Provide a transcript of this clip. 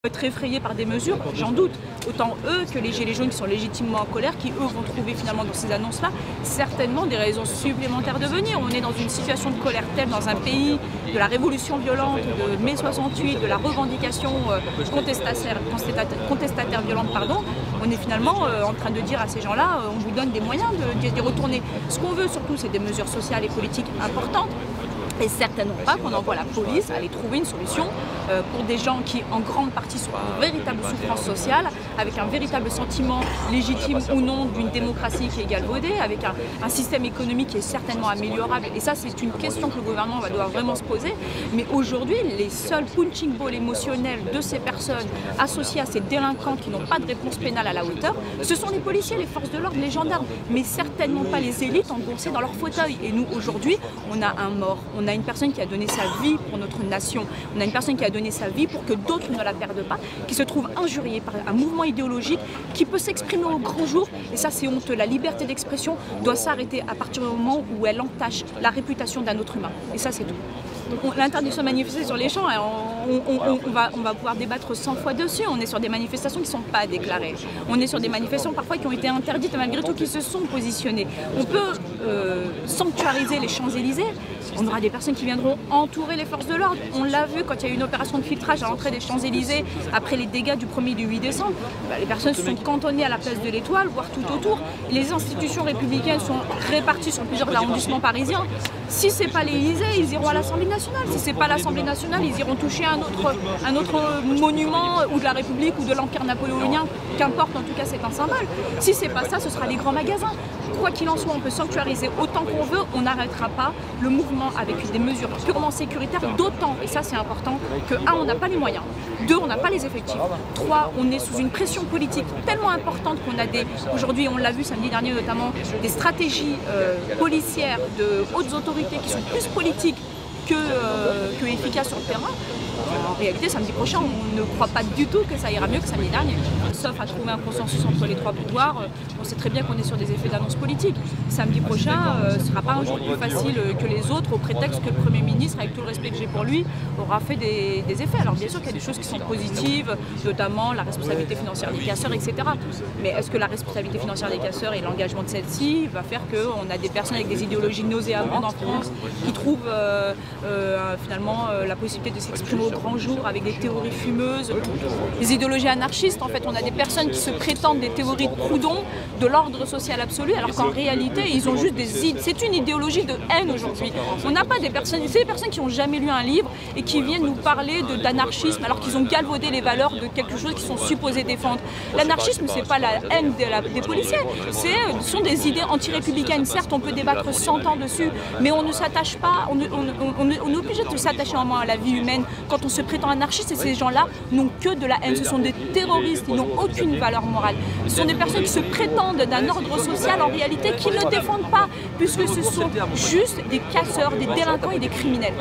Être effrayés par des mesures, j'en doute. Autant eux que les gilets jaunes qui sont légitimement en colère, qui eux vont trouver finalement dans ces annonces-là certainement des raisons supplémentaires de venir. On est dans une situation de colère telle dans un pays de la révolution violente, de mai 68, de la revendication contestataire violente, pardon. On est finalement en train de dire à ces gens-là, on vous donne des moyens d'y retourner. Ce qu'on veut surtout, c'est des mesures sociales et politiques importantes. Et certainement pas qu'on envoie la police aller trouver une solution pour des gens qui en grande partie sont en véritable souffrance sociale, avec un véritable sentiment légitime ou non d'une démocratie qui est galvaudée, avec un système économique qui est certainement améliorable. Et ça, c'est une question que le gouvernement va devoir vraiment se poser. Mais aujourd'hui, les seuls punching balls émotionnels de ces personnes associées à ces délinquants qui n'ont pas de réponse pénale à la hauteur, ce sont les policiers, les forces de l'ordre, les gendarmes, mais certainement pas les élites engoncées dans leur fauteuil. Et nous, aujourd'hui, on a un mort. On a une personne qui a donné sa vie pour notre nation, on a une personne qui a donné sa vie pour que d'autres ne la perdent pas, qui se trouve injuriée par un mouvement idéologique qui peut s'exprimer au grand jour, et ça c'est honteux. La liberté d'expression doit s'arrêter à partir du moment où elle entache la réputation d'un autre humain, et ça c'est tout. L'interdiction de manifester sur les champs, on va pouvoir débattre 100 fois dessus. On est sur des manifestations qui ne sont pas déclarées. On est sur des manifestations parfois qui ont été interdites et malgré tout qui se sont positionnées. On peut sanctuariser les Champs-Élysées. On aura des personnes qui viendront entourer les forces de l'ordre. On l'a vu quand il y a eu une opération de filtrage à l'entrée des Champs-Élysées après les dégâts du 1er et du 8 décembre. Les personnes se sont cantonnées à la place de l'Étoile, voire tout autour. Les institutions républicaines sont réparties sur plusieurs arrondissements parisiens. Si ce n'est pas l'Élysée, ils iront à l'Assemblée nationale. Si ce n'est pas l'Assemblée nationale, ils iront toucher un autre monument ou de la République ou de l'Empire napoléonien, qu'importe, en tout cas c'est un symbole. Si ce n'est pas ça, ce sera les grands magasins. Quoi qu'il en soit, on peut sanctuariser autant qu'on veut, on n'arrêtera pas le mouvement avec des mesures purement sécuritaires, d'autant, et ça c'est important, que 1, on n'a pas les moyens, 2, on n'a pas les effectifs, 3, on est sous une pression politique tellement importante qu'on a aujourd'hui on l'a vu samedi dernier notamment, des stratégies policières de hautes autorités qui sont plus politiques que efficaces sur le terrain. En réalité, samedi prochain, on ne croit pas du tout que ça ira mieux que samedi dernier. Sauf à trouver un consensus entre les trois pouvoirs, on sait très bien qu'on est sur des effets d'annonce politique. Samedi prochain, ce ne sera pas un jour plus facile que les autres, au prétexte que le Premier ministre, avec tout le respect que j'ai pour lui, aura fait des effets. Alors bien sûr qu'il y a des choses qui sont positives, notamment la responsabilité financière des casseurs, etc. Mais est-ce que la responsabilité financière des casseurs et l'engagement de celle-ci va faire qu'on a des personnes avec des idéologies nauséabondes en France qui trouvent finalement la possibilité de s'exprimer au grand jour avec des théories fumeuses, des idéologies anarchistes. En fait, on a des personnes qui se prétendent des théories de Proudhon, de l'ordre social absolu, alors qu'en réalité, ils ont juste c'est une idéologie de haine aujourd'hui. On n'a pas des personnes, c'est des personnes qui n'ont jamais lu un livre et qui viennent nous parler d'anarchisme alors qu'ils ont galvaudé les valeurs de quelque chose qu'ils sont supposés défendre. L'anarchisme, c'est pas la haine des policiers, ce sont des idées anti-républicaines. Certes, on peut débattre 100 ans dessus, mais on ne s'attache pas, on est obligé de s'attacher un moment à la vie humaine quand on se prétend anarchiste, et ces gens-là n'ont que de la haine. Ce sont des terroristes, ils n'ont aucune valeur morale. Ce sont des personnes qui se prétendent d'un ordre social en réalité qui ne le défendent pas, puisque ce sont juste des casseurs, des délinquants et des criminels.